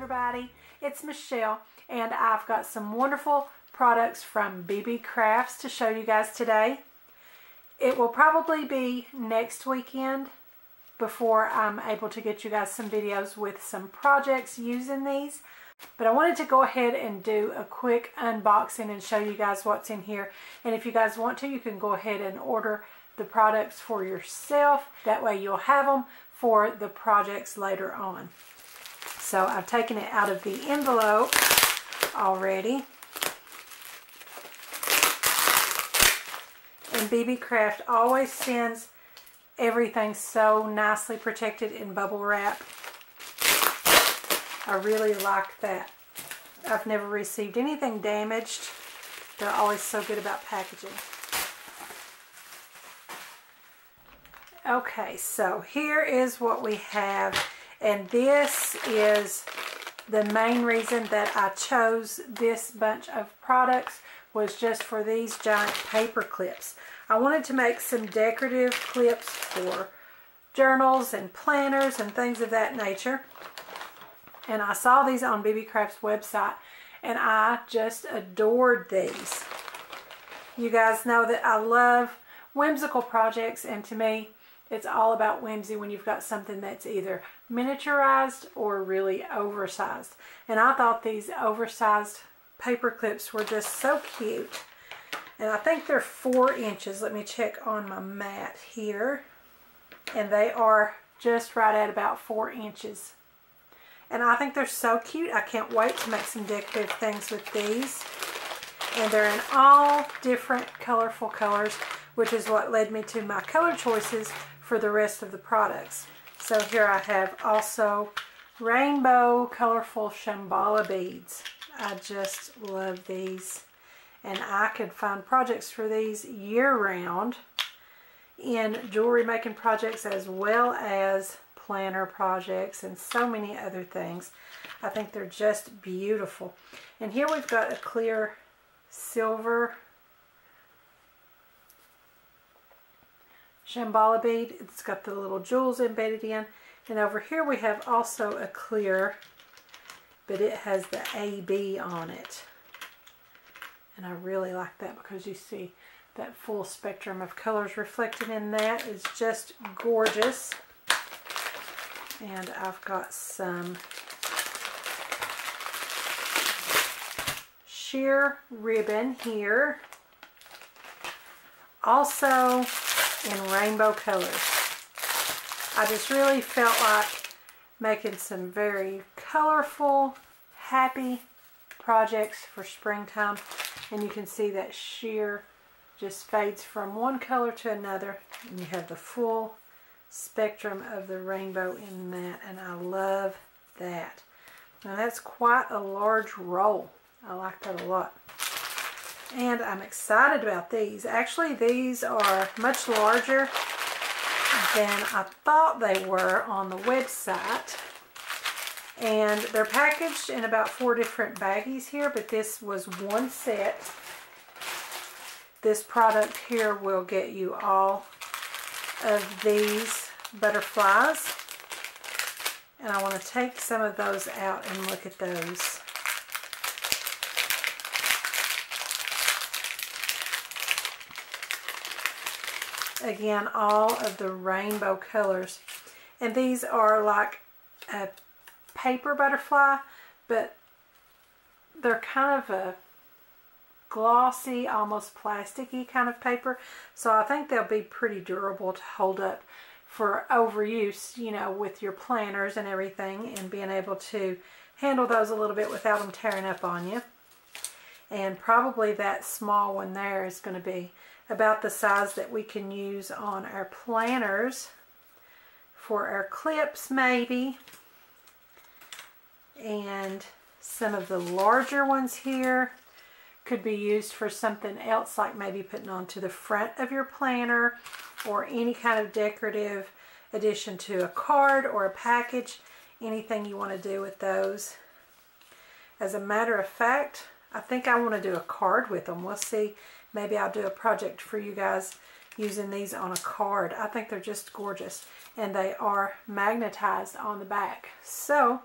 everybody, it's Michelle and I've got some wonderful products from Beebeecraft to show you guys today. It will probably be next weekend before I'm able to get you guys some videos with some projects using these. But I wanted to go ahead and do a quick unboxing and show you guys what's in here. And if you guys want to, you can go ahead and order the products for yourself. That way you'll have them for the projects later on. So I've taken it out of the envelope already. And Beebeecraft always sends everything so nicely protected in bubble wrap. I really like that. I've never received anything damaged. They're always so good about packaging. Okay, so here is what we have, and this is the main reason that I chose this bunch of products was just for these giant paper clips. I wanted to make some decorative clips for journals and planners and things of that nature. And I saw these on Beebeecraft's website and I just adored these. You guys know that I love whimsical projects, and to me it's all about whimsy when you've got something that's either miniaturized or really oversized. And I thought these oversized paper clips were just so cute. And I think they're 4 inches. Let me check on my mat here. And they are just right at about 4 inches. And I think they're so cute. I can't wait to make some decorative things with these. And they're in all different colorful colors, which is what led me to my color choices for the rest of the products. So here I have also rainbow colorful Shambhala beads. I just love these. And I could find projects for these year-round in jewelry making projects as well as planner projects and so many other things. I think they're just beautiful. And here we've got a clear silver Shambhala bead. It's got the little jewels embedded in. And over here we have also a clear, but it has the AB on it. And I really like that because you see that full spectrum of colors reflected in that is just gorgeous. And I've got some sheer ribbon here. Also in rainbow colors. I just really felt like making some very colorful, happy projects for springtime. And you can see that sheer just fades from one color to another. And you have the full spectrum of the rainbow in that. And I love that. Now that's quite a large roll. I like that a lot. And I'm excited about these. Actually, these are much larger than I thought they were on the website. And they're packaged in about 4 different baggies here, but this was one set. This product here will get you all of these butterflies. And I want to take some of those out and look at those. Again, all of the rainbow colors. And these are like a paper butterfly, but they're kind of a glossy, almost plasticky kind of paper. So I think they'll be pretty durable to hold up for overuse, you know, with your planners and everything, and being able to handle those a little bit without them tearing up on you. And probably that small one there is going to be about the size that we can use on our planners for our clips maybe. And some of the larger ones here could be used for something else, like maybe putting onto the front of your planner or any kind of decorative addition to a card or a package, anything you want to do with those. As a matter of fact, I think I want to do a card with them. We'll see. Maybe I'll do a project for you guys using these on a card. I think they're just gorgeous, and they are magnetized on the back. So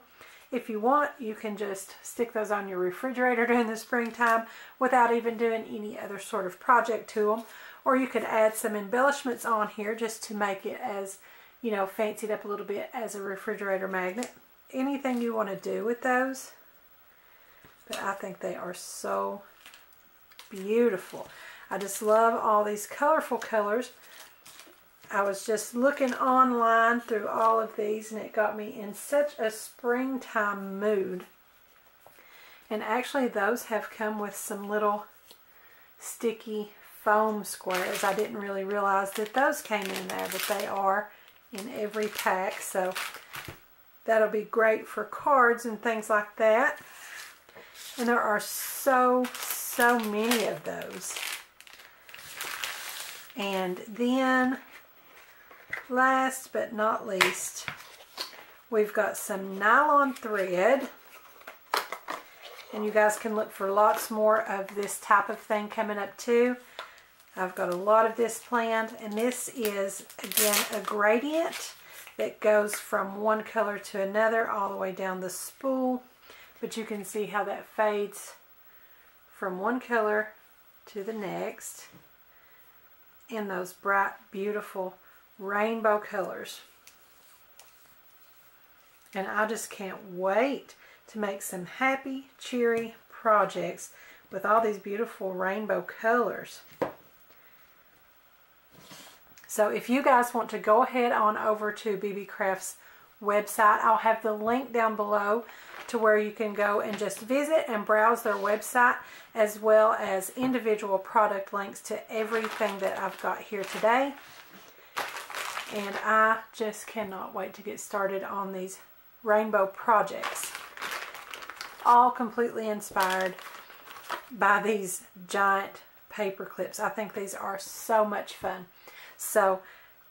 If you want, you can just stick those on your refrigerator during the springtime without even doing any other sort of project to them. Or you could add some embellishments on here just to make it as, you know, fancied up a little bit as a refrigerator magnet. Anything you want to do with those. But I think they are so beautiful. I just love all these colorful colors. I was just looking online through all of these, and it got me in such a springtime mood. And actually those have come with some little sticky foam squares. I didn't really realize that those came in there, but they are in every pack. So that'll be great for cards and things like that. And there are so many of those. And then last but not least, we've got some nylon thread. And you guys can look for lots more of this type of thing coming up too. I've got a lot of this planned, and this is again a gradient that goes from one color to another all the way down the spool. But you can see how that fades from one color to the next in those bright, beautiful rainbow colors. And I just can't wait to make some happy, cheery projects with all these beautiful rainbow colors. So if you guys want to go ahead on over to Beebeecraft's website, I'll have the link down below to where you can go and just visit and browse their website, as well as individual product links to everything that I've got here today. And I just cannot wait to get started on these rainbow projects, all completely inspired by these giant paper clips. I think these are so much fun. So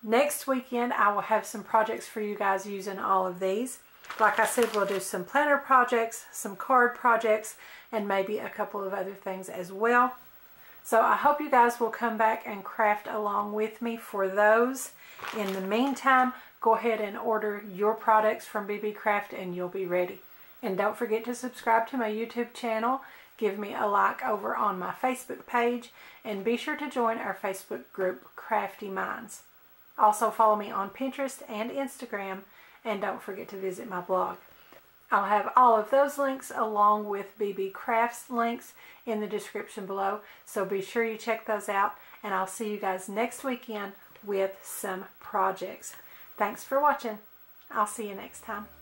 next weekend I will have some projects for you guys using all of these. Like I said, we'll do some planner projects, some card projects, and maybe a couple of other things as well. So I hope you guys will come back and craft along with me for those. In the meantime, go ahead and order your products from Beebeecraft and you'll be ready. And don't forget to subscribe to my YouTube channel. Give me a like over on my Facebook page. And be sure to join our Facebook group, Craftie Minds. Also follow me on Pinterest and Instagram. And don't forget to visit my blog. I'll have all of those links along with Beebeecraft's links in the description below. So be sure you check those out. And I'll see you guys next weekend with some projects. Thanks for watching. I'll see you next time.